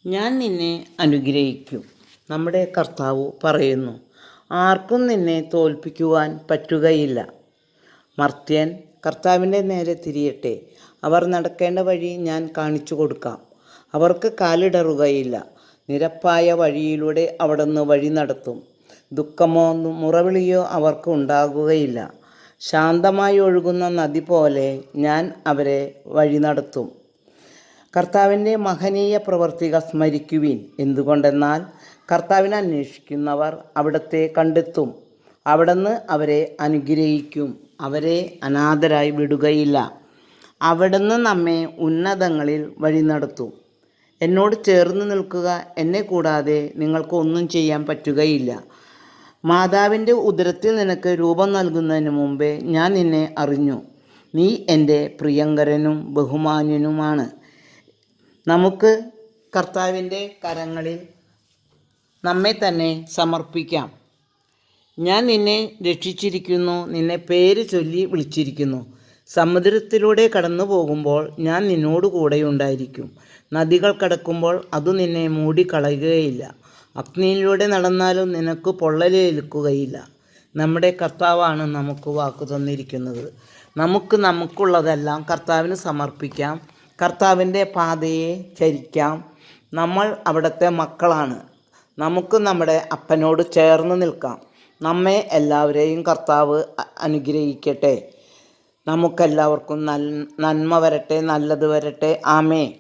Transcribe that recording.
ഞാൻ നിന്നെ അനുഗ്രഹിക്കും. നമ്മുടെ കർത്താവ് പറയുന്നു, ആർക്കും നിന്നെ തോൽപ്പിക്കുവാൻ പറ്റുകയില്ല. മർത്യൻ കർത്താവിൻ്റെ നേരെ തിരിയട്ടെ. അവർ നടക്കേണ്ട വഴി ഞാൻ കാണിച്ചു കൊടുക്കാം. അവർക്ക് കാലിടറുകയില്ല. നിരപ്പായ വഴിയിലൂടെ അവിടുന്ന് വഴി നടത്തും. ദുഃഖമോ മുറവിളിയോ അവർക്ക് ഉണ്ടാകുകയില്ല. ശാന്തമായി ഒഴുകുന്ന നദി പോലെ ഞാൻ അവരെ വഴി നടത്തും. കർത്താവിൻ്റെ മഹനീയ പ്രവൃത്തികൾ സ്മരിക്കുവിൻ. എന്തുകൊണ്ടെന്നാൽ കർത്താവിനെ അന്വേഷിക്കുന്നവർ അവിടുത്തെ കണ്ടെത്തും. അവിടുന്ന് അവരെ അനുഗ്രഹിക്കും. അവരെ അനാഥരായി വിടുകയില്ല. അവിടുന്ന് നമ്മെ ഉന്നതങ്ങളിൽ വഴി നടത്തും. എന്നോട് ചേർന്ന് നിൽക്കുക. എന്നെ കൂടാതെ നിങ്ങൾക്ക് ഒന്നും ചെയ്യാൻ പറ്റുകയില്ല. മാതാവിൻ്റെ ഉദരത്തിൽ നിനക്ക് രൂപം നൽകുന്നതിന് മുമ്പേ ഞാൻ നിന്നെ അറിഞ്ഞു. നീ എൻ്റെ പ്രിയങ്കരനും ബഹുമാന്യനുമാണ്. നമുക്ക് കർത്താവിൻ്റെ കരങ്ങളിൽ നമ്മെ തന്നെ സമർപ്പിക്കാം. ഞാൻ നിന്നെ രക്ഷിച്ചിരിക്കുന്നു. നിന്നെ പേര് ചൊല്ലി വിളിച്ചിരിക്കുന്നു. സമുദ്രത്തിലൂടെ കടന്നു പോകുമ്പോൾ ഞാൻ നിന്നോട് കൂടെയുണ്ടായിരിക്കും. നദികൾ കടക്കുമ്പോൾ അത് നിന്നെ മൂടിക്കളയുകയില്ല. അഗ്നിയിലൂടെ നടന്നാലും നിനക്ക് പൊള്ളലേൽക്കുകയില്ല. നമ്മുടെ കർത്താവാണ് നമുക്ക് വാക്കു തന്നിരിക്കുന്നത്. നമുക്കുള്ളതെല്ലാം കർത്താവിന് സമർപ്പിക്കാം. കർത്താവിൻ്റെ പാതയെ ചരിക്കാം. നമ്മൾ അവിടുത്തെ മക്കളാണ്. നമുക്ക് നമ്മുടെ അപ്പനോട് ചേർന്ന് നിൽക്കാം. നമ്മെ എല്ലാവരെയും കർത്താവ് അനുഗ്രഹിക്കട്ടെ. നമുക്കെല്ലാവർക്കും നന്മ വരട്ടെ, നല്ലത് വരട്ടെ. ആമേൻ.